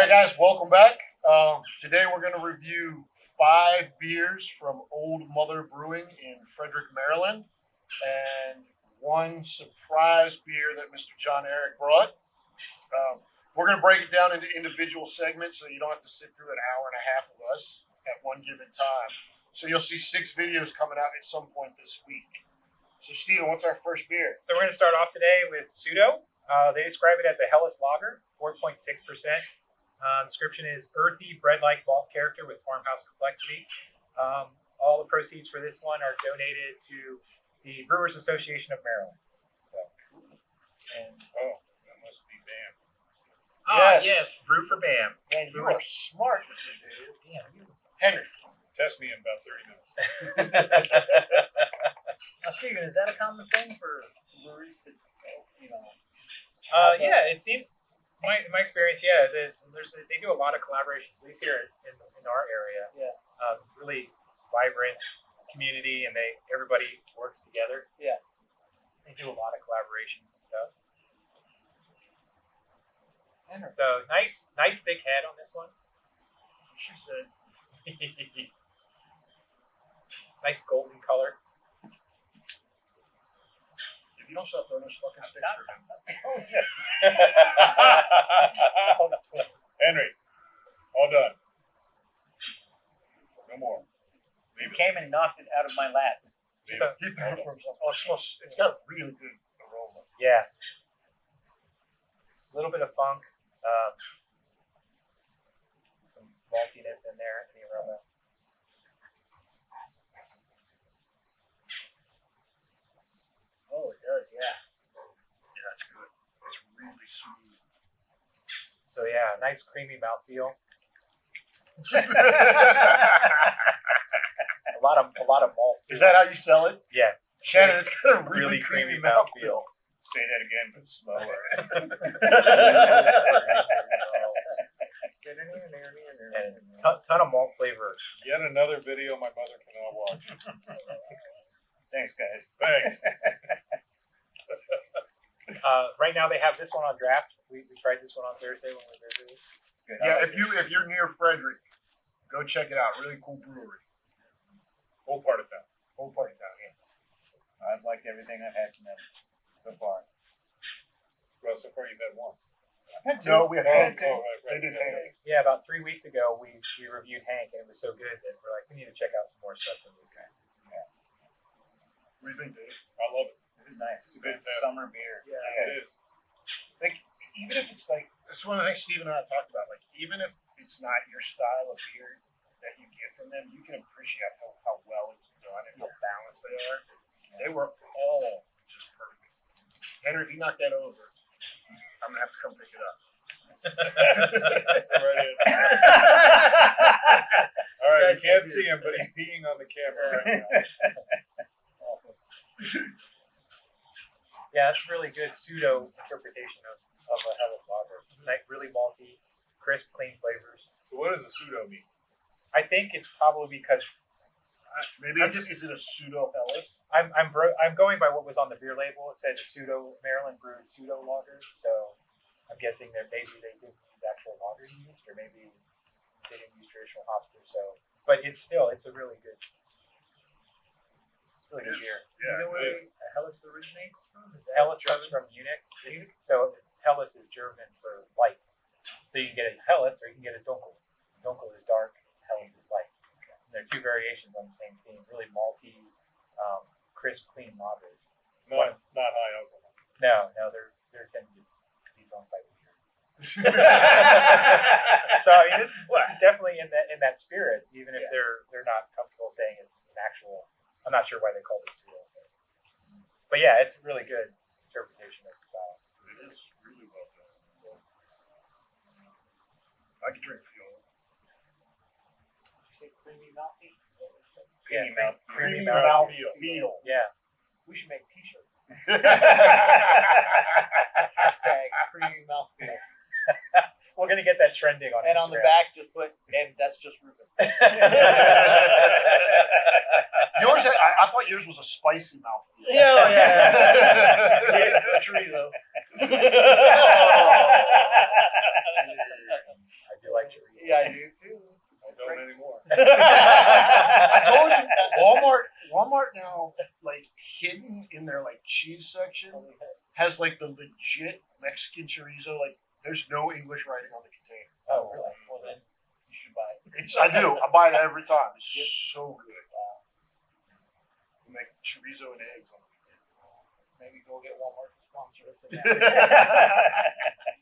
right, guys, welcome back. Today we're going to review 5 beers from Old Mother Brewing in Frederick, Maryland, and one surprise beer that Mr. John Eric brought. We're going to break it down into individual segments so you don't have to sit through an hour and a half of us at one given time. So you'll see 6 videos coming out at some point this week. So, Steven, what's our first beer? So we're going to start off today with Pseudo. They describe it as a Helles lager, 4.6%. Description is earthy, bread-like malt character with farmhouse complexity. All the proceeds for this one are donated to the Brewers Association of Maryland. So, and that must be BAM. Yes, brew for BAM. Man, you are smart, Mr. Dude. Damn, you. Henry. Test me in about 30 minutes. Now, Steven, is that a common thing for breweries to, Yeah, it seems. My experience, yeah, they do a lot of collaborations, at least here in our area. Yeah. Really vibrant community, and everybody works together. Yeah. They do a lot of collaborations and stuff. Henry. So nice thick head on this one. She said. Nice golden color. If you don't stop throwing those fucking sticks for him. Henry, all done. No more. You came and knocked it out of my lap. He threw it for himself. Oh, it's got a really good aroma. Yeah. A little bit of funk. Some maltiness in there in the aroma. Oh, it does, yeah. Yeah, it's good. It's really smooth. So yeah, nice creamy mouthfeel. A lot of malt. Is that how you sell it? Yeah. Shannon, it's got a really creamy mouthfeel. Say that again, but slower. And ton of malt flavor. Yet another video my mother cannot watch. Thanks, guys. Thanks. Right now they have this one on draft. We tried this one on Thursday when we were there. Yeah, if you're near Frederick, go check it out. Really cool brewery. Whole part of town. Whole party down here. I've liked everything I've had from them so far. Well, so far you've had one. No, we have Hank. Right. They did Hank. Yeah, about 3 weeks ago we reviewed Hank, and it was so good that we're like, we need to check out some more stuff from this guy. What do you think, Dave? I love it. This is nice. It's a good summer beer. Yeah. It is. Like, even if it's like, that's one of the things Steve and I talked about. Like, even if it's not your style of beer that you get from them, you can appreciate how well it's done and how balanced they are. They were all just perfect. Henry, if you knock that over, I'm gonna have to come pick it up. That's right in. All right, you can't see him, but he's peeing on the camera right now. Yeah, that's really good pseudo interpretation of a Helles lager. Like really malty, crisp, clean flavors. So what does a pseudo mean? I think it's probably because Maybe is it a pseudo Helles? I'm going by what was on the beer label. It said a pseudo Maryland brewed pseudo lager. So I'm guessing that maybe they didn't use actual lager yeast, or maybe they didn't use traditional hops or so. But it's a really good. Really good beer. Yeah. You know where Helles originates from? Helles comes from Munich. So Helles is German for light. So you can get a Helles or you can get a Dunkel. Dunkel is dark, Helles is light. And there are 2 variations on the same theme. Really malty, crisp, clean lagers. Not high alcohol. No, they're tending to be drunk by beer. So I mean, this is definitely in that spirit, even if they're not comfortable saying it's an actual. I'm not sure why they call it pseudo, but yeah, it's a really good interpretation of the style. It is really well done. I could drink fuel. Creamy mouthfeel. Creamy mouthfeel. Yeah. We should make t-shirts. Hashtag creamy mouthfeel. We're gonna get that trending on And Instagram. on the back, just put, and that's just Ruben. Yours, I thought yours was a spicy mouthfeel. Yeah. Chorizo. I like the legit Mexican chorizo. Like, there's no English writing on the container. Oh, really? Well, then you should buy it. I do. I buy it every time. It's just so good. We make chorizo and eggs on the weekend. Maybe go get Walmart to sponsor us.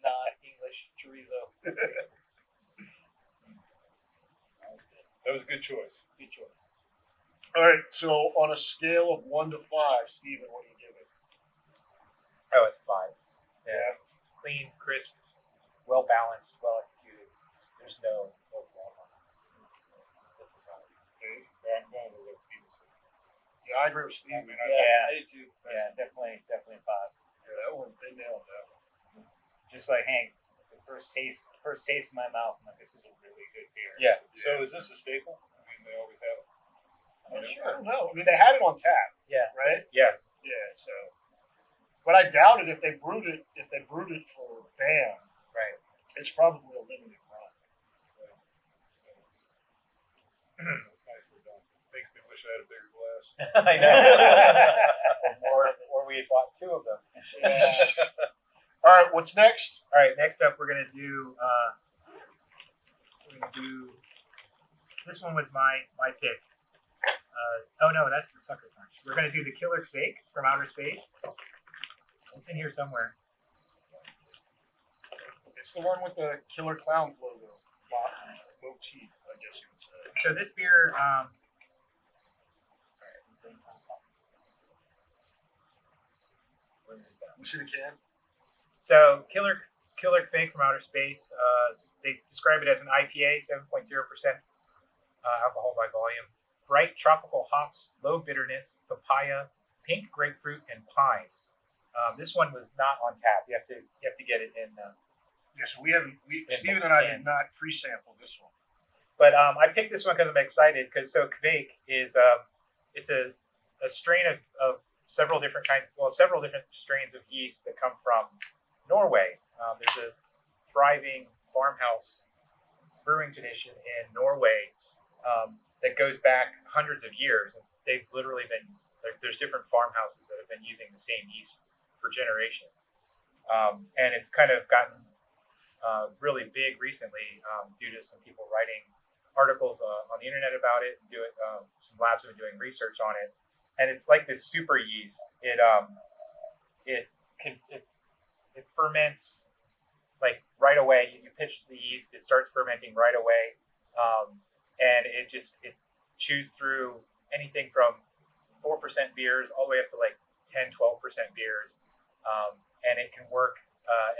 Non-English chorizo. That was a good choice. Good choice. All right. So on a scale of 1 to 5, Steven, what do you give it? Oh, it's 5. Yeah. Clean, crisp, well balanced, well executed. There's no flaw on it. Yeah, I agree with Steven. Yeah. I do too. Yeah, definitely 5. Yeah, that one, they nailed that one. Just like Hank, the first taste in my mouth, I'm like, this is a really good beer. Yeah. So is this a staple? I mean, they always have it. I don't know. I mean, they had it on tap, Yeah. right? Yeah. Yeah. So, but I doubt it if they brewed it. If they brewed it for BAM, Right. it's probably a limited run. That's nicely done. Makes me wish I had a bigger glass. I know. or we had bought 2 of them. All right. What's next? All right. Next up, we're gonna do. This one was my pick. Oh no, that's the Sucker Punch. We're gonna do the Killer Fake from Outer Space. It's in here somewhere. It's the one with the Killer Clowns logo, motif, I guess you would say. So this beer, You see the can? so Killer Fake from Outer Space. They describe it as an IPA, 7.0% alcohol by volume. Bright tropical hops, low bitterness, papaya, pink grapefruit, and pine. This one was not on tap. You have to get it in. Yes, we haven't. Steven and I did not pre-sample this one. But I picked this one because I'm excited. Because Kvik is it's a strain of several different strains of yeast that come from Norway. There's a thriving farmhouse brewing tradition in Norway that goes back hundreds of years. And they've literally been there's different farmhouses that have been using the same yeast for generations, and it's kind of gotten really big recently due to some people writing articles on the internet about it, and some labs have been doing research on it, and it's like this super yeast. It ferments like right away. You pitch the yeast, it starts fermenting right away, and it chews through anything from 4% beers all the way up to like 10-12% beers, and it can work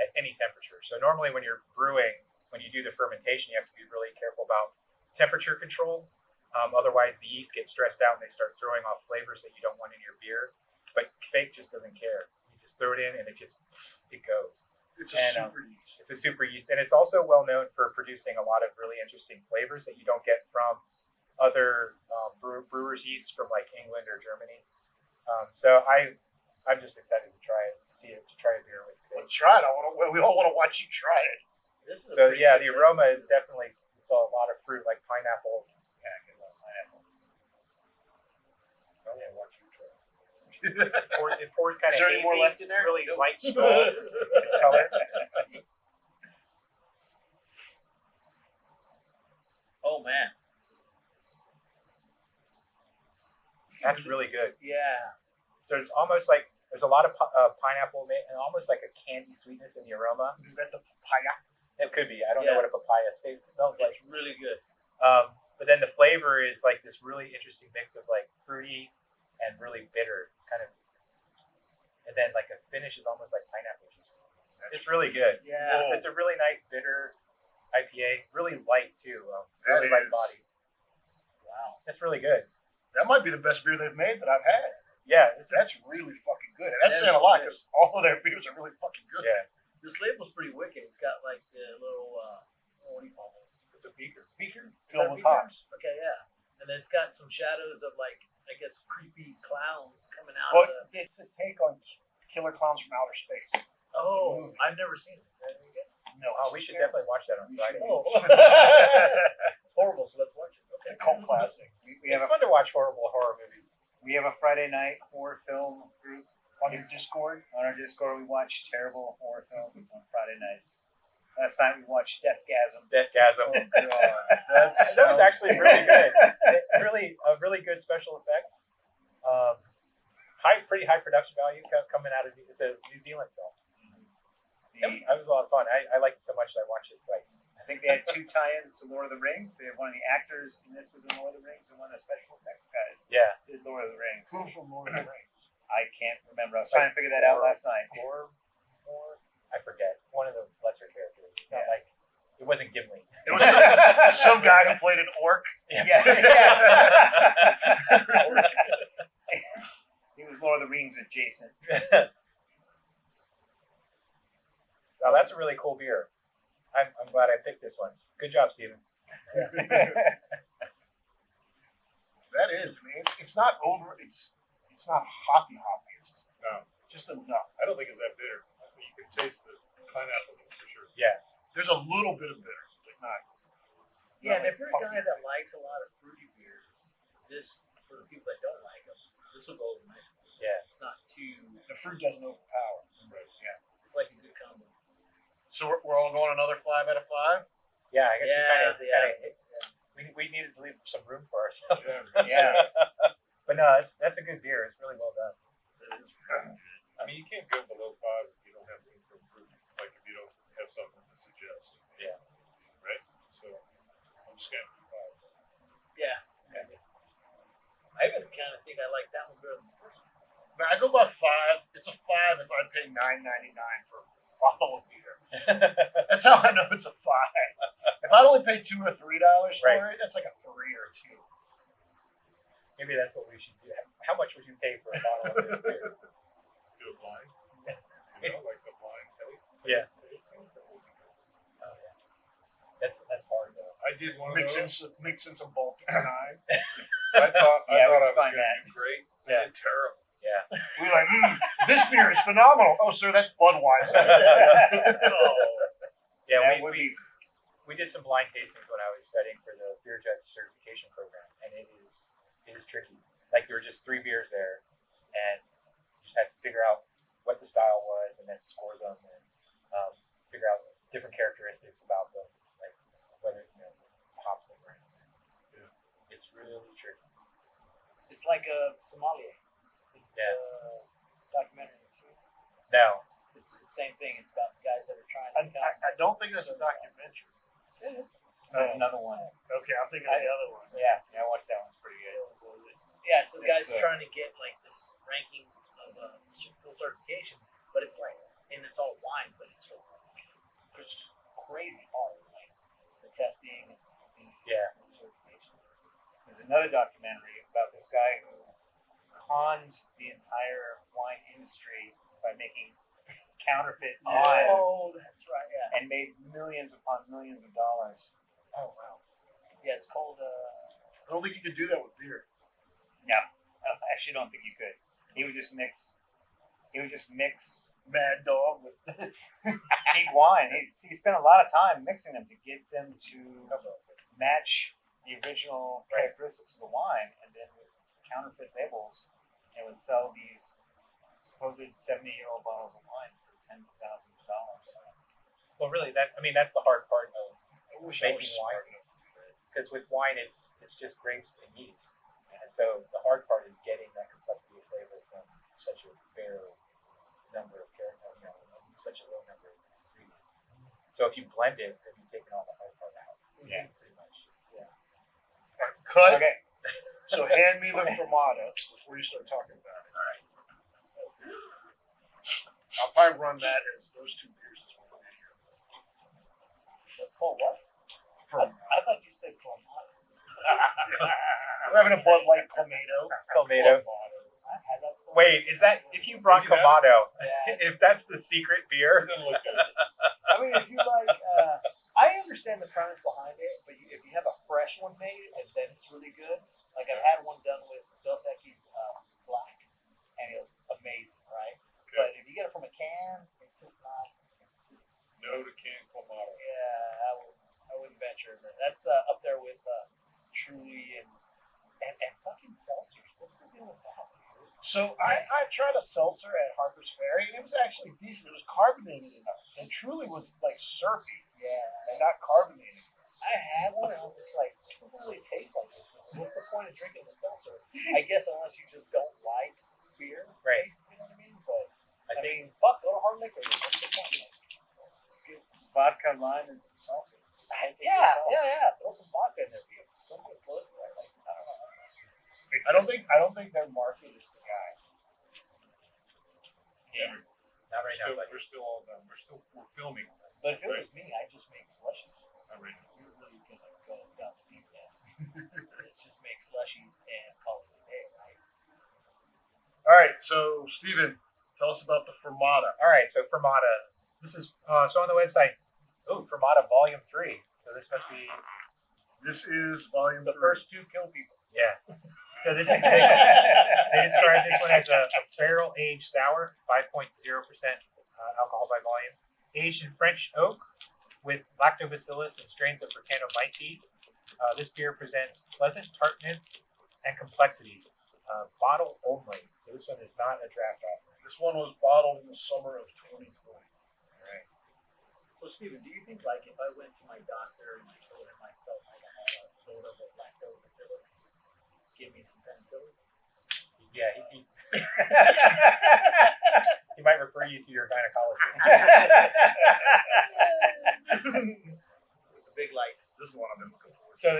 at any temperature. So normally when you're brewing, when you do the fermentation, you have to be really careful about temperature control. Otherwise, the yeast gets stressed out and they start throwing off flavors that you don't want in your beer. But Fake just doesn't care. You just throw it in and it goes. It's a super yeast. It's a super yeast, and it's also well known for producing a lot of really interesting flavors that you don't get from other brewers' yeast from like England or Germany. So I'm just excited to try it. To try a beer with Fake. Let's try it. We all want to watch you try it. This is So yeah, the aroma is definitely it's a lot of fruit like pineapple. Yeah, I love pineapple. Oh yeah, watch you try. It pours kind Is of there any more hazy, left in there? really light straw color. Oh man. That's really good. Yeah. So there's a lot of pineapple and almost like a candy sweetness in the aroma. Is that the papaya? It could be. I don't know what a papaya smells like. It's really good. But then the flavor is like this really interesting mix of like fruity and really bitter kind of, and then like a finish is almost like pineapple juice. It's really good. Yeah. It's a really nice bitter IPA, really light too. That Really light is. body. Wow. It's really good. That might be the best beer they've made that I've had. Yeah, That's really fucking good. And that's That saying a is lot good. because all of their beers are really fucking good. yeah. This label's pretty wicked. It's got like the little what do you call it? It's a beaker. Beaker Is filled that with beaker? hops. Okay, yeah. And then it's got some shadows of like I guess creepy clowns coming out Well, of the. it's a take on Killer Clowns from Outer Space. Oh, I've never seen it. Is that any good? No, Oh, we should definitely watch that on Friday. Oh. Horrible. So let's watch it. It's Okay. a cult classic. We have It's a fun to watch horrible horror movies. Friday night horror film group On on your Discord. On our Discord, we watch terrible horror films on Friday nights. Last night we watched Deathgasm. Deathgasm. Oh god, That was actually really good. Really good special effects. Pretty high production value coming out of it's a New Zealand film. That was a lot of fun. I liked it so much that I watched it twice. I think they had 2 tie-ins to Lord of the Rings. They had one of the actors in this was in Lord of the Rings, and one of the special effects guys Yeah. did Lord of the Rings. Who from Lord of the Rings? I can't remember. I was trying to figure that out last night. I forget. One of the lesser characters. It's not like it wasn't Gimli. It was some guy who played an orc. Yes. He was Lord of the Rings adjacent. Now that's a really cool beer. I'm glad I picked this one. Good job, Steven. That is, man. It's not over. It's not hoppy. It's No, just enough. I don't think it's that bitter. You can taste the pineapple for sure. Yeah. There's a little bit of bitter, but not. Yeah, and not if you're a puffy. guy that likes a lot of fruity beers, this for the people that don't like them, this will go over nicely. Yeah. It's not too. The fruit doesn't overpower. Right. It's like a good combo. So we're all going another 5 out of 5. Yeah, I guess Yeah. we needed to leave some room for ourselves. Yeah. But no, that's a good beer. It's really well done. I mean, you can't go below 5 if you don't have room for improvement. Like if you don't have something to suggest. Yeah. Right. So I'm just gonna do 5. Yeah. I even kind of think I like that one better than the first one. But I go by 5. It's a 5 if I pay $9.99 for a bottle of beer. That's how I know it's a 5. If I only pay $2 or $3 for Right. it, that's like a 3 or 2. Maybe that's what we should do. How much would you pay for a bottle of this beer? Do a blind. You know, like the blind taste. Yeah. Oh, yeah. That's hard though. I did one of Mix in those. some Baltic 9. I thought Yeah, we I can was find gonna that. do great. Yeah. I did terrible. Yeah. We're like, this beer is phenomenal. Oh, sir, that's Budweiser. Yeah, That would we did some blind tastings when I was studying for the beer judge certification program, and it is tricky. Like there were just 3 beers there, and you just had to figure out what the style was, and then score them, and figure out different characteristics about them, like whether hops they bring. Yeah. It's really tricky. It's like a sommelier. It's Yeah. a documentary. Now, It's the same thing. It's about guys that are trying to become. I don't think that's a documentary. There's another one. Okay, I'm thinking of the other one. Yeah, I watched that one. It's pretty good. Yeah, so the guys It's, trying to get like this ranking of full certification, but it's like, and it's all wine, but it's crazy hard, like the testing and yeah, certification. There's another documentary about this guy who conned the entire wine industry by making counterfeit wines Oh, that's right. Yeah. and made millions upon millions of dollars. oh wow, Yeah, it's called. I don't think you could do that with beer. No, I actually don't think you could. He would just mix Mad Dog with cheap wine. He spent a lot of time mixing them to get them to match the original characteristics of the wine, and then with counterfeit labels, and would sell these supposed 70-year-old bottles of wine for tens of thousands of dollars. well, really, that's the hard part of I wish I was making smart wine, enough. because with wine it's just grapes and yeast, and so the hard part is getting that complexity of flavor from such a bare number of characters, such a low number of ingredients. So if you blend it, then you've taken all the hard part out. Yeah. Pretty much. Yeah. Cut. Okay. So hand me the Fermata before you start talking about it. All right. I'll probably run that as those 2 beers as well. It's called what? I thought you said Clamato. We're having a Bud Light Clamato. Clamato. I've had that before. Wait, is that if you brought You have- Clamato? Yeah. If that's the secret beer? It doesn't look good. I mean, if you like, I understand the premise behind it, but if you have a fresh one made, and then it's really good. Like I've had one done with Dos Equis Black, and it was amazing, right? But if you get it from a can, it's just not. No to canned Clamato. Yeah, I wouldn't venture. That's up there with Truly and fucking seltzers. What's the deal with that? So I tried a seltzer at Harper's Ferry, and it was actually decent. It was carbonated enough. It truly was like syrupy Yeah. and not carbonated. I had one, and I was just like, it doesn't really taste like this. What's the point of drinking the seltzer? I guess unless you just don't like beer. Right. You know what I mean? But I I think mean, fuck, go to hard liquor. Then. What's the point? Like, Just get vodka, lime, and some salsa. yeah. Throw some vodka in there. Don't get political. Like, I don't know. I don't think their market is the guy. yeah, not right now, but We're still all done. We're filming. But if it was me, I'd just make slushies. Not right now. You're really gonna go down the deep end. Let's just make slushies and call it a day, right? All right, so Steven, tell us about the Fermata. all right. So Fermata, this is so on the website. Oh, Fermata Volume 3. So this must be This is volume The 3. first two kill people. yeah. So this is they describe this one as a barrel aged sour, 5.0% alcohol by volume, aged in French oak with lactobacillus and strains of Brettanomyces. This beer presents pleasant tartness and complexity. Bottle only. So this one is not a draft offering. This one was bottled in the summer of 2020. All right. So, Steven, do you think, like, if I went to my doctor and I told him I felt like I had a buildup of lactobacillus, give me some penicillin? Yeah, he might refer you to your gynecologist. With a big light. This is one I've been looking for. So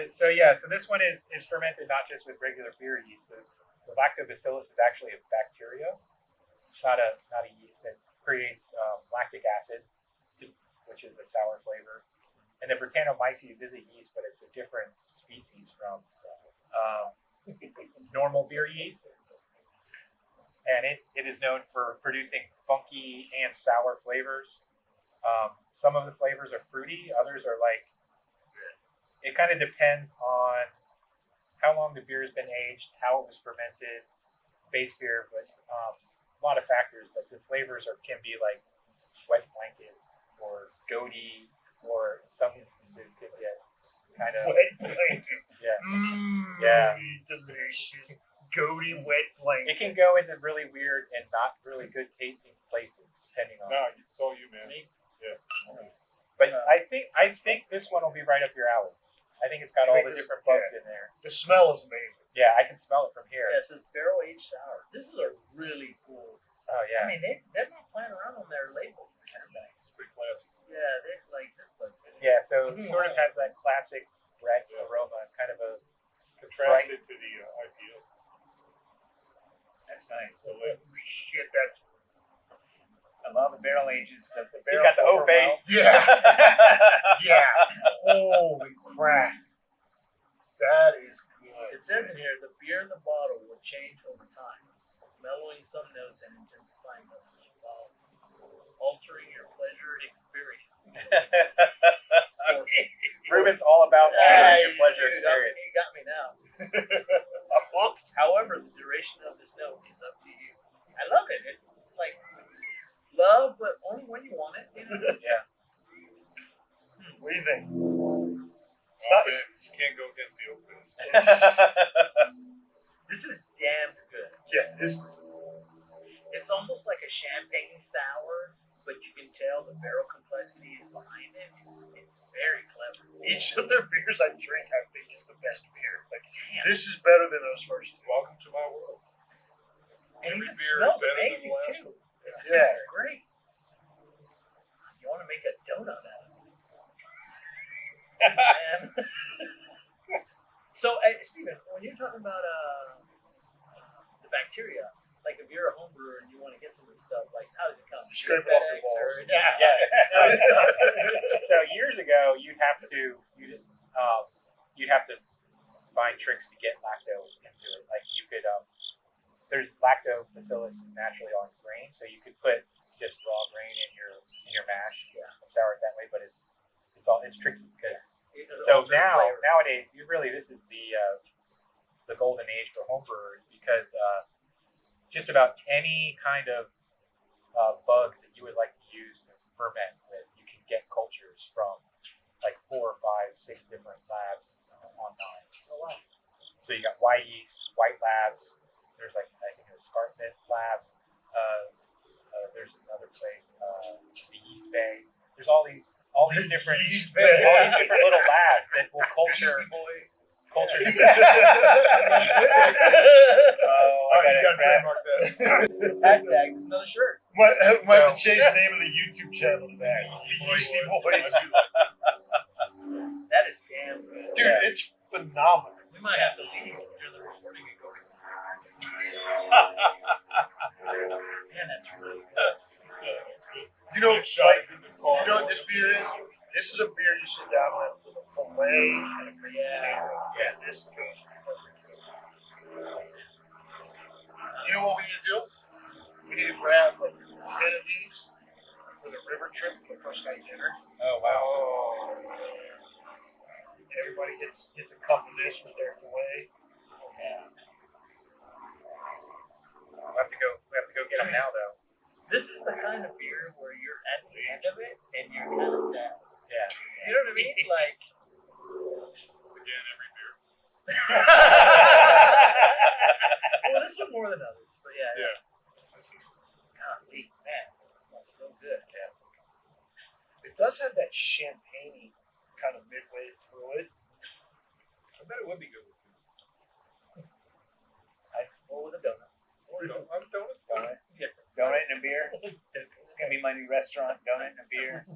this one is fermented not just with regular beer yeast. The lactobacillus is actually a bacteria. It's not a yeast that creates lactic acid, which is a sour flavor. And the Brettanomyces is a yeast, but it's a different species from normal beer yeast. And it is known for producing funky and sour flavors. Some of the flavors are fruity, others are like, it kind of depends on how long the beer has been aged, how it was fermented, base beer, but a lot of factors. But the flavors can be like wet blanket or goaty, or in some instances could get kind of Wet blanket. yeah. Yeah. Delicious. Goaty wet blanket. It can go into really weird and not really good tasting places depending on. No, it's all you, man. Yeah. But I think this one will be right up your alley. I think it's got all the different bugs in there. The smell is amazing. Yeah, I can smell it from here. Yeah, so it's barrel aged sour. This is a really cool. Oh I yeah. mean, they're not playing around on their label. That's nice. Pretty classy. Yeah, they're like this looks good. Yeah, so it sort of has that classic red aroma. It's kind of a Contrasted to the IPA. That's nice. So Shit, that's I love the barrel ages. The you barrel got the over oak base. yeah. Yeah. Holy crap. That is good. It says in here the beer in the bottle will change over time, mellowing some notes and intensifying others, while altering your pleasure experience. Ruben's all about your pleasure Dude, experience. you got me now. I'm hooked. However, the duration of this note is up to you. I love it. It's like love, but only when you want it. You know? Yeah. What do you think? Oh, man, you can't go against the oak base. This is damn good. Yeah, this It's almost like a champagne sour, but you can tell the barrel complexity is behind it. It's very clever. each of their beers I drink, I think is the best beer. Like Damn. this is better than those first two. Welcome to my world. And Every it beer is smells better than amazing the last too. It Yeah. smells great. You want to make a donut out of it. Man. So, Steven, when you're talking about the bacteria, like if you're a home brewer and you want to get some of this stuff, like how does it come? Scrape it off your FedEx balls. or- Yeah. So years ago, you'd have to find tricks to get lactose into it. Like you could there's lactobacillus naturally on grain, so you could put just raw grain in your mash and sour it that way. But it's tricky because so nowadays this is the golden age for home brewers because just about any kind of bug that you would like to use to ferment with, you can get cultures from like 4 or 5, 6 different labs online. Oh, wow. So you got white yeast, white labs. There's like I think there's Escarpment Lab. There's another place, the East Bay. There's all these different East all Bay. these different little labs that will culture boys. culture. Oh, Oh, I Alright, you got gotta it. trademark that. Hashtag is another shirt. Might have to change the name of the YouTube channel to that. The Yeasty Boys. That is damn good. Dude, it's phenomenal. We might have to leave during the recording and go. Man, that's really good. You know, Shot like, in the car. you know what this beer is? This is a beer you sit down with a filet and a green potato. Yeah, this goes perfect. You know what we need to do? We need to grab like 10 of these for the river trip for first night dinner. Oh wow! Everybody gets a cup of this with their filet. Yeah. We have to go get them now though. This is the kind of beer where you're at the end of it and you're kind of sad. Yeah. You know what I mean? Like. Again, every beer. Well, this one more than others, but yeah. Yeah. Golly, man, it smells so good. Yeah. It does have that champagne kind of midway through it. I bet it would be good with food. I roll with a donut. I'm donuts. Donut. Yeah. Donut and a beer. It's gonna be my new restaurant. Donut and a beer.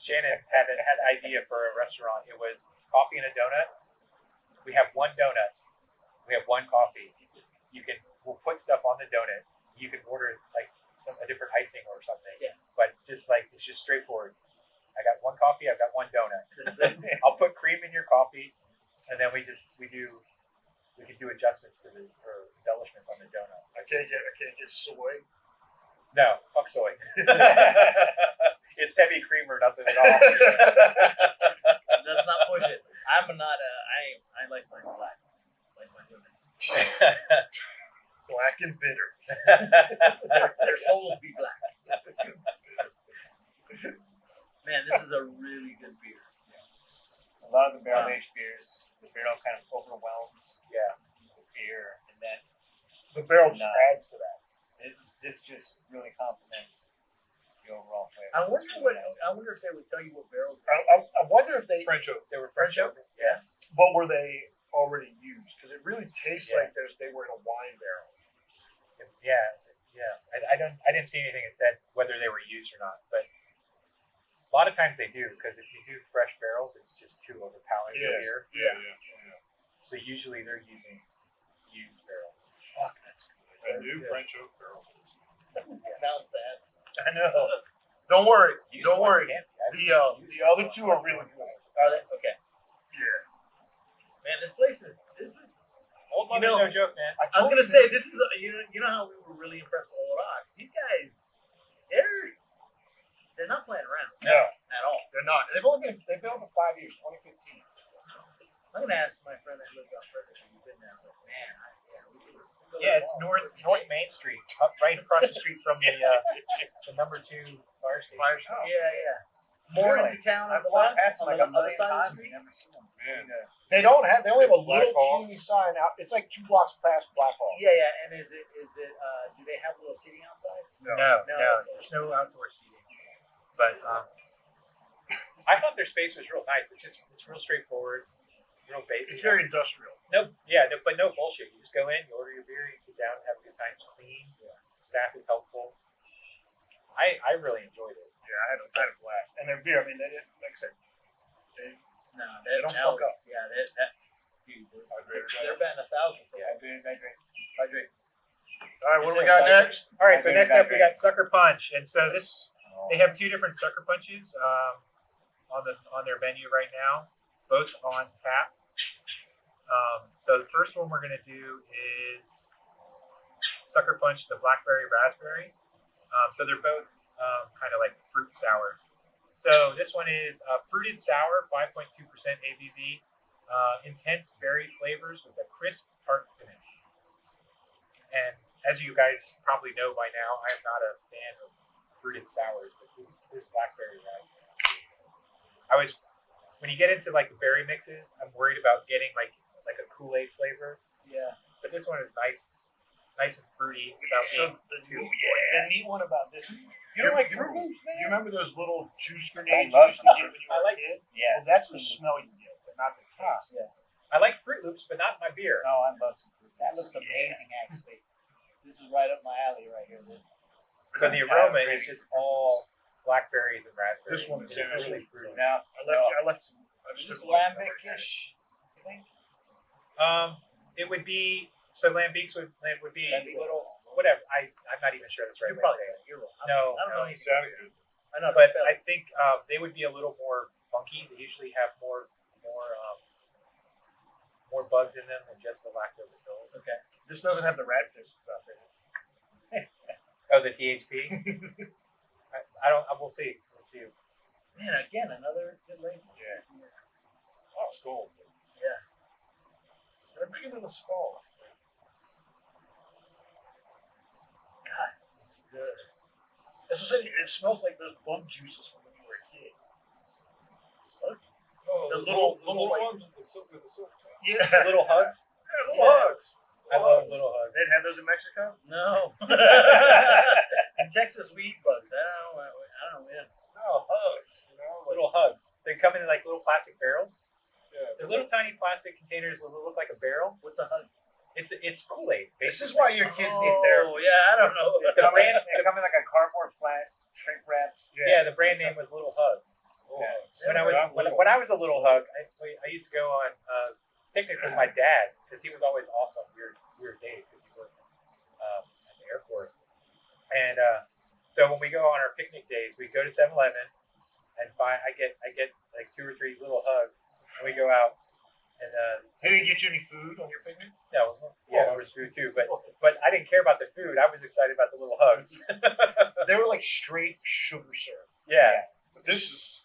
Shannon had an idea for a restaurant. It was coffee and a donut. We have one donut. We have one coffee. We'll put stuff on the donut. You can order like a different icing or something. Yeah. But it's just straightforward. I got one coffee. I've got one donut. I'll put cream in your coffee, and then we can do adjustments for embellishments on the donut. I can't get soy. No, fuck soy. It's heavy cream or nothing at all. Let's not push it. I like mine black. Like my women. Black and bitter. Their souls be black. Man, this is a really good beer. A lot of the barrel aged beers, the barrel kind of overwhelms Yeah. the beer, and then The barrel just No. adds to that. this just really complements the overall flavor. I wonder if they would tell you what barrels. I wonder if they, French oak. They were French oak. Yeah. what were they already used? Because it really tastes Yeah. like they were in a wine barrel. Yeah. I didn't see anything that said whether they were used or not, but a lot of times they do, because if you do fresh barrels, it's just too overpowering for beer. Yeah. So usually they're using used barrels. Fuck, that's good. A new French oak barrel. Now it's sad. I know. Don't worry. Used Don't ones worry. can't be. The other two are really good. Are they? Okay. Yeah. Man, this is. Old You Mother's know, no joke, man. I was gonna say this is you know how we were really impressed with Old Ox. These guys, they're not playing around. No, At all. they're not. They've been for 5 years, 2015. I'm gonna ask my friend that lives out further if he's been there, but man, we could go Yeah, there it's tomorrow. North Main Street, up right across the street from the number 2 fire station. Yeah. More Really? into town I've on the walked left, past them on like the a other million side of times the street. and never seen them. Man. They only have a Black little Hawk. teeny sign out. It's like 2 blocks past Black Hawk. Yeah. And is it? Do they have a little seating outside? No, No. there's no outdoor seating. But I thought their space was real nice. It's real straightforward, real basic. It's very industrial. But no bullshit. You just go in, you order your beer, you sit down, have a good time. It's clean. Staff is helpful. I really enjoyed it. Yeah, I had a blast. And their beer, I mean, they didn't, like I said, They don't fuck up. Yeah, that. Dude, Hydrator guy. they're batting 1,000. Yeah. Hydrate. all right, what do we got next? All right, so Okay, next up we got Sucker Punch, and so they Oh, have 2 different Sucker Punches on their menu right now, both on tap. So the first one we're gonna do is Sucker Punch, the Blackberry Raspberry. So they're both kind of like fruit sour. So this one is fruited sour, 5.2% ABV, intense berry flavors with a crisp tart finish. And as you guys probably know by now, I am not a fan of fruited sours, but this blackberry raspberry. When you get into like the berry mixes, I'm worried about getting like a Kool-Aid flavor. Yeah. But this one is nice and fruity without So being the neat one about this, You don't like Fruit Loops, man? you remember those little juice grenades you love used to get them. when you I were like- a kid? Yes. Well, that's the smell you get, but not the taste. Yeah. I like Fruit Loops, but not in my beer. No, I love some Fruit That Loops. looks amazing, actually. This is right up my alley right here. This. So the aroma is just all blackberries and raspberries. This one is It's really really fruity. No, I left some. I Is just this took one. lambic-ish? You think? It would be so lambics would be Lambic. little whatever. I'm not even sure that's right. You're way to probably say it. right. You're wrong. No, I don't know It anything. sounded good. I know. But the I think they would be a little more funky. They usually have more bugs in them than just the lactobacillus. Okay. This doesn't have the rat piss stuff in it. Oh, the THP. I don't. We'll see. We'll see. Man, again, another good label. Yeah. Oh, skull. Yeah. They're bigger than a skull. God, this is good. As I said, it smells like those bug juices from when you were a kid. Oh, The little like- ones with the silk. Yeah. The little hugs. Yeah, little Yeah. hugs. I love little hugs. They'd have those in Mexico? No. In Texas, we eat bugs. I don't know. Yeah. No, hugs. You know, like, Little hugs. They come in like little plastic barrels. yeah. They're little tiny plastic containers that look like a barrel. What's a hug? It's Kool-Aid. This is basically. why your kids need therapy. Oh, yeah, I don't know. They come in like a cardboard flat, shrink wrapped. Yeah, the brand name was Little Hugs. Oh, When I was Not little. when I was a little hug, I used to go on picnics with my dad because he was always off on weird days because he worked at the airport. And so when we go on our picnic days, we go to 7-Eleven and I get like 2 or 3 little hugs, and we go out and They didn't get you any food on your picnic? no, yeah, there was food too, but I didn't care about the food. I was excited about the little hugs. They were like straight sugar syrup. Yeah. But this is.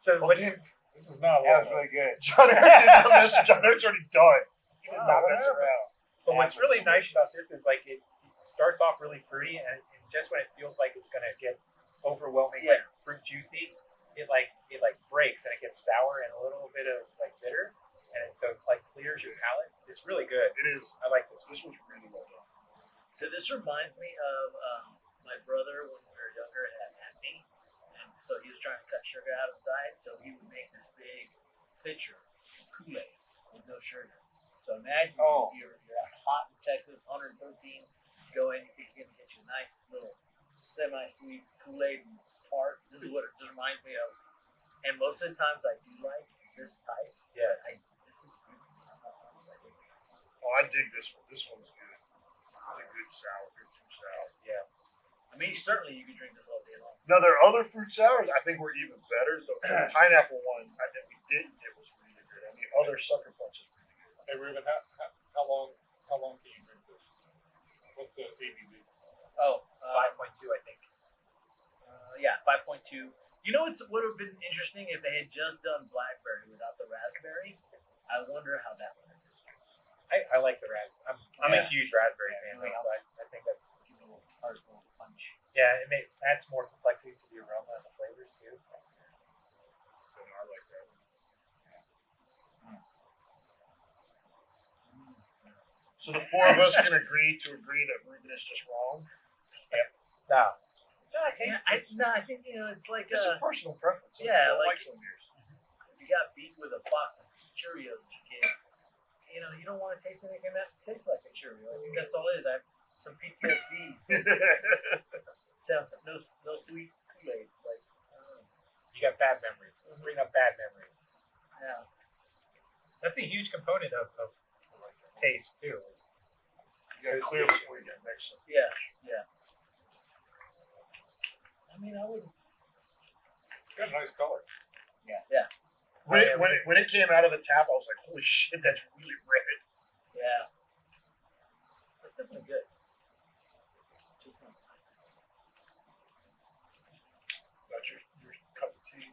So Oh, what? damn. This is not That was well. really good. John Eric did this. John Eric's already done. He did Wow, not what mess happened? around. But what's really nice about this is like it starts off really fruity, and just when it feels like it's gonna get overwhelming, like fruit juicy, it breaks and it gets sour and a little bit of like bitter, and so it like clears your palate. It's really good. It is. I like this. This one's really well done. So this reminds me of my brother when we were younger had acne, and so he was trying to cut sugar out of his diet. So he would make this big pitcher of Kool-Aid with no sugar. So imagine you're hot in Texas, 113. You go in, you think you're gonna get you a nice little semi-sweet Kool-Aid tart. This is what it just reminds me of. And most of the times I do like this type. Yeah. This is good. Oh, I dig this one. This one's good. It's a good sour, good fruit sour. Yeah. I mean, certainly you can drink this all day long. Now, there are other fruit sours I think were even better. The pineapple one I think we didn't get was really good. And the other sucker punch is really good. Hey, Ruben, how long can you drink this? What's the ABV? Oh, 5.2, I think. yeah, 5.2. You know, it would have been interesting if they had just done blackberry without the raspberry. I wonder how that would have been. I like the raspberry. I'm a huge raspberry fan. Yeah. So I think that's Give it a little tart, a little punch. yeah. It adds more complexity to the aroma and the flavors too. So I like that. So the four of us can agree that Ruben is just wrong. Now, I think it's like It's a personal preference. Some yeah, people like- like some beers. you got beat with a box of Cheerios as a kid. You don't want to taste anything that tastes like a Cheerio. I think that's all it is. I have some PTSD. No sweet Kool-Aid. Like, you got bad memories. Let's bring up bad memories. yeah. That's a huge component of taste too. You gotta clear before you get mixed. Yeah. I mean, I would. It's got a nice color. When it came out of the tap, I was like, holy shit, that's really red. Yeah. That's definitely good. Just not- That's your cup of tea.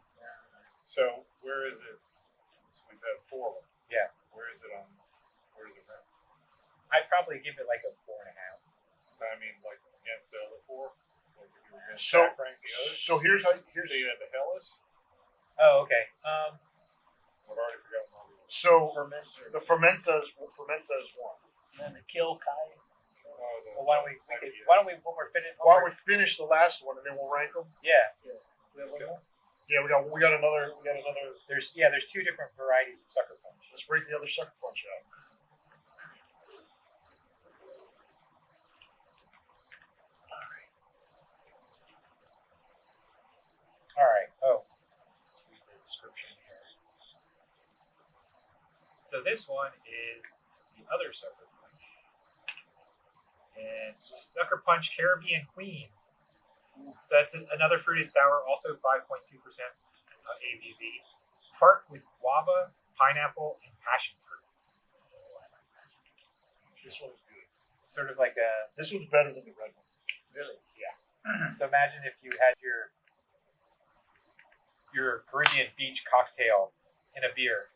So where is it? So we've had 4 of them. Yeah. Where is it on? Where is it at? I'd probably give it like a 4.5. I mean, like against the other 4. Like if you were going to So- stack rank the others. So here's So you had the Hellas. Oh, okay. I've already forgotten all the others. So Fermenter. the fermenta is one. And then the kill kai. Well, why don't we when we're finished? Why don't we finish the last one and then we'll rank them? Yeah. We have one more? Yeah, we got another. There's two different varieties of sucker punch. Let's break the other sucker punch out. All right. Oh, let's read the description here. So this one is the other sucker punch. And Sucker Punch Caribbean Queen. So that's another fruited sour, also 5.2% ABV. Tart with guava, pineapple, and passion fruit. This one's good. Sort of like a. This one's better than the red one. Really? Yeah. So imagine if you had your Caribbean beach cocktail in a beer.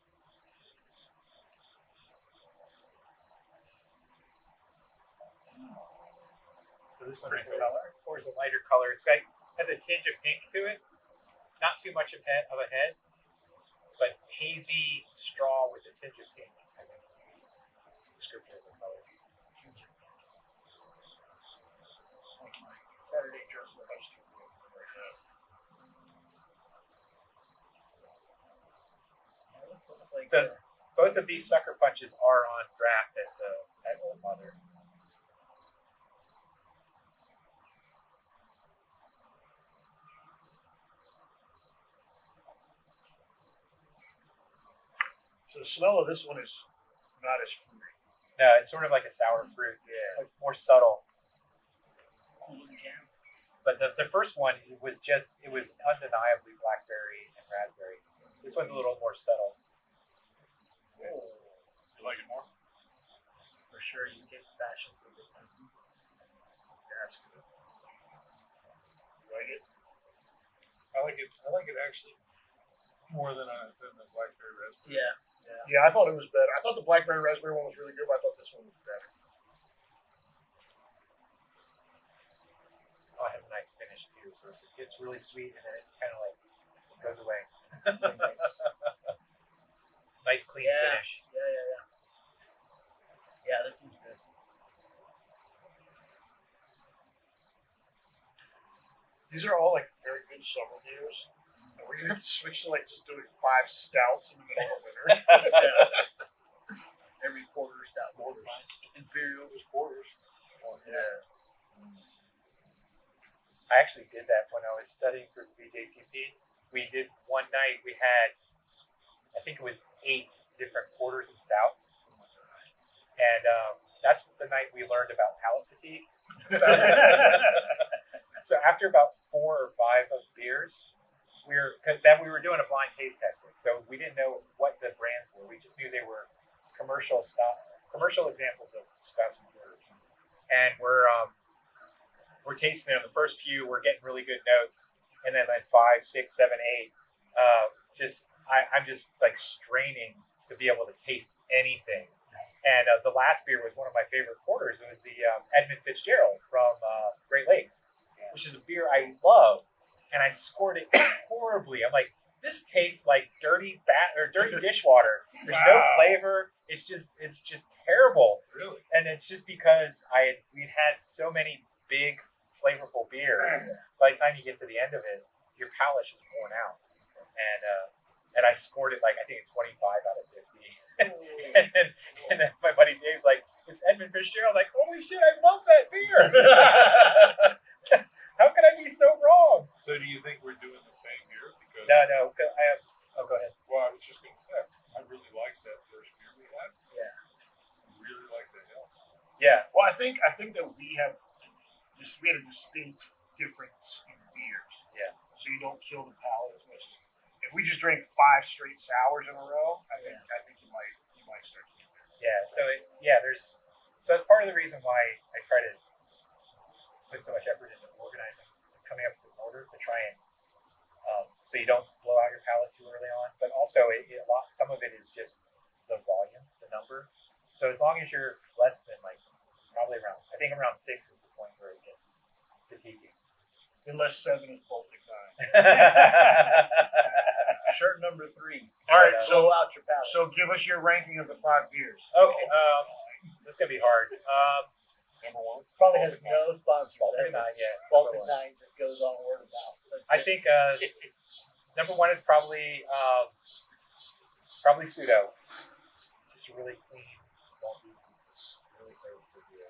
So this one is a lighter color. It's like has a tinge of pink to it. Not too much of a head, but hazy straw with a tinge of pink. I think description of the color. Saturday dress with us. Like, So both of these sucker punches are on draft at Old Mother. So the smell of this one is not as fruity. No, it's sort of like a sour fruit. Yeah, it's more subtle. But the first one was undeniably blackberry and raspberry. This one's a little more subtle. You like it more? for sure, you get passion fruit. That's good. You like it? I like it actually more than the blackberry raspberry. Yeah. Yeah, I thought it was better. I thought the blackberry raspberry one was really good, but I thought this one was better. Oh, I have a nice finish too, so it gets really sweet and then it kind of like goes away. Nice clean finish. Yeah, this is good. These are all like very good summer beers. And we're gonna have to switch to like just doing 5 stouts in the middle of winter. Every quarter stout quarter. Imperial was quarters. Oh, yeah. I actually did that when I was studying for BJCP. We did one night. We had, I think it was 8 different quarters and stouts, and that's the night we learned about palate fatigue. So after about 4 or 5 of beers, we were doing a blind taste testing, so we didn't know what the brands were. We just knew they were commercial examples of stouts and porters, and we're tasting them. The first few, we're getting really good notes, and then like 5, 6, 7, 8, I'm just like straining to be able to taste anything. And the last beer was one of my favorite porters. It was the Edmund Fitzgerald from Great Lakes, which is a beer I love, and I scored it horribly. I'm like, this tastes like dirty dishwater. There's no flavor. It's just terrible. Really? And it's just because we'd had so many big, flavorful beers. By the time you get to the end of it, your palate is worn out. And I scored it like I think 25 out of 50. and then my buddy Dave's like, it's Edmund Fitzgerald. I'm like, holy shit, I love that beer. How could I be so wrong? So do you think we're doing the same here? Because No. I have. Oh, go ahead. well, I was just going to say, I really liked that first beer we had. Yeah. Really liked the hell. Yeah. Well, I think that we had a distinct difference in beers. Yeah. So you don't kill the palate as much. If we just drank 5 straight sours in a row, I think you might start to get there. Yeah. So that's part of the reason why I try to put so much effort into organizing, coming up with an order to try and so you don't blow out your palate too early on. But also, some of it is just the volume, the number. So as long as you're less than like probably around 6 is the point where it gets fatiguing. Unless 7 is Baltic 9. Yeah. Shirt number number 3. All right, Blow so out your palate. so give us your ranking of the 5 beers. Okay, that's gonna be hard. Number one. Probably has no sponsor. Baltic Night, yeah. Baltic Night just goes on word of mouth. I think number 1 is probably pseudo. Just a really clean, malty, really flavorful beer.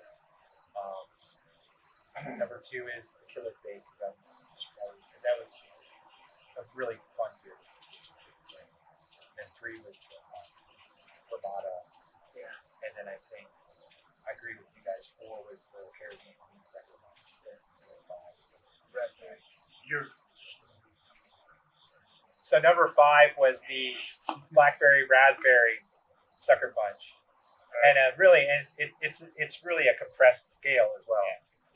Number 2 is the Killer Fake. That was a really fun beer. And 3 was the Ramada. Yeah. And then I think I agree with you guys. 4 was the Caribbean Queen Sucker Punch. So number 5 was the Blackberry Raspberry Sucker Punch. And it's really a compressed scale as well.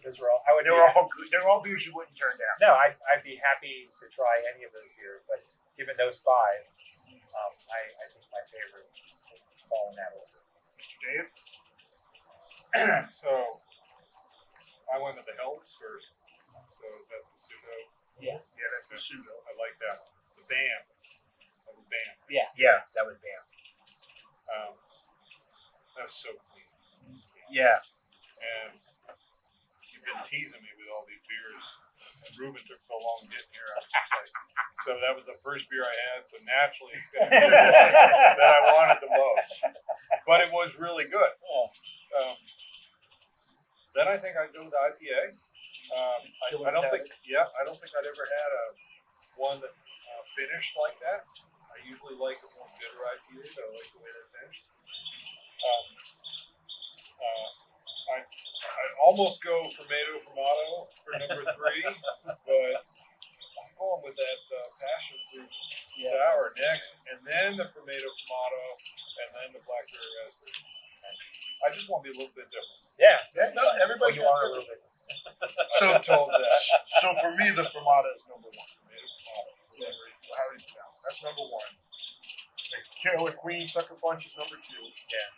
Those were all. They were all good. They were all beers you wouldn't turn down. No, I'd be happy to try any of those beers, but given those 5, I think my favorite would fall in that order. Mr. Dave? So I went with the Hells first. So is that the pseudo? Yeah, that's the pseudo. I like that one. The BAM. That was BAM. Yeah, that was bam. That was so clean. Yeah. And you've been teasing me with all these beers. And Ruben took so long getting here. I was just like, so that was the first beer I had. So naturally, it's going to be the one that I wanted the most. But it was really good. Then I think I'd go with the IPA. I don't think I'd ever had one that finished like that. I usually like the more bitter IPAs. I like the way they're finished. I almost go Formato Formato for number 3, but I'm going with that passion fruit sour next, and then the Formato Formato, and then the blackberry raspberry. I just want to be a little bit different. Yeah. No, everybody You are a little bit. So told that. So for me, the Fermata is number 1. Formato Formato. How do you know? That's number 1. The Killer Queen Sucker Punch is number 2. Yeah.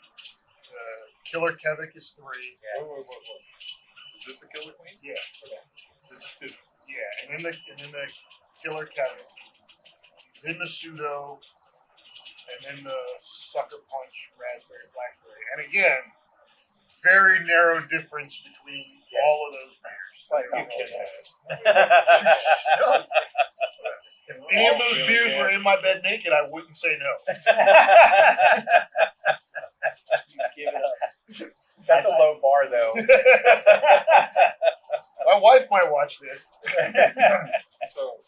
The Killer Kevik is 3. Yeah. Wait. Is this the Killer Queen? Yeah. Okay. This is 2. Yeah, and then the Killer Kevik. Then the Pseudo. And then the Sucker Punch Raspberry Blackberry. And again, very narrow difference between all of those beers. If any of those beers were in my bed naked, I wouldn't say no. You give it up. That's a low bar, though. My wife might watch this. So,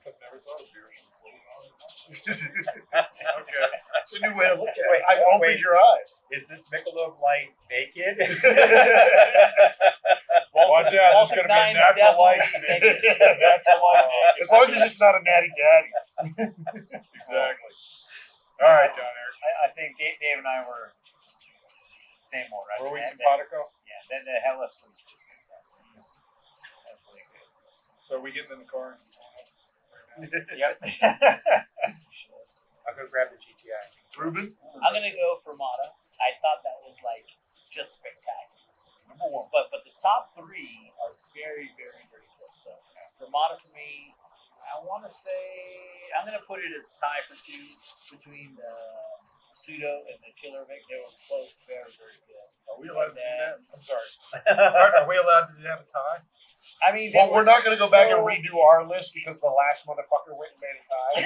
I've never thought of beer from floating on and Okay, it's a new way to look at it. Wait, I opened wait. your eyes. Is this Michelob Light naked? Watch out, it's going to be natural light. Natural light. As long as it's not a natty daddy. Exactly. All right, John Eric. I think Dave and I were same one, right? Were we That- simpatico? Yeah, then the Hellas was just that's really good. So are we getting in the car? Yep. I'll go grab the GTI. Ruben? I'm gonna go for Mata. I thought that was like just spectacular. Number 1. But the top 3 are very, very, very close. So Ramada for me, I want to say I'm gonna put it as tie for 2 between the Pseudo and the Killer Vic. They were both very, very good. Are we allowed to do that? I'm sorry. Are Are we allowed to have a tie? I mean, Well, we're not going to go back and redo our list because the last motherfucker went and made a tie.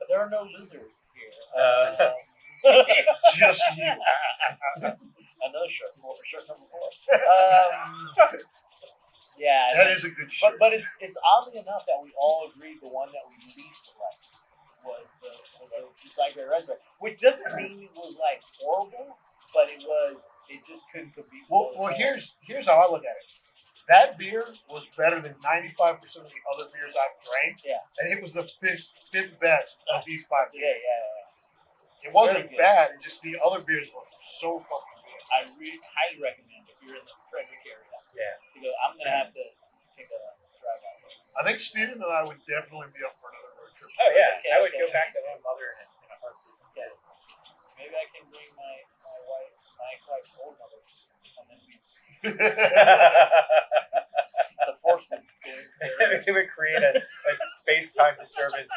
There are no losers here. Just you. Another shirt number 4. Yeah, That is a good shirt. but it's oddly enough that we all agreed the one that we least liked was the Blackberry Raspberry, which doesn't mean it was like horrible, but it just couldn't compete. Well, here's how I look at it. That beer was better than 95% of the other beers I've drank. Yeah. And it was the fifth best of these 5 beers. Yeah. It wasn't Very good. bad. It's just the other beers were so fucking good. I really highly recommend if you're in the Frederick area. Yeah. To go, I'm gonna have to take a drive out there. I think Steven and I would definitely be up for another road trip. Oh, yeah. I would go back to my mother in a heartbeat. Yeah. Maybe I can bring my ex-wife's old mother, and then we the force will be very, very it would create a space-time disturbance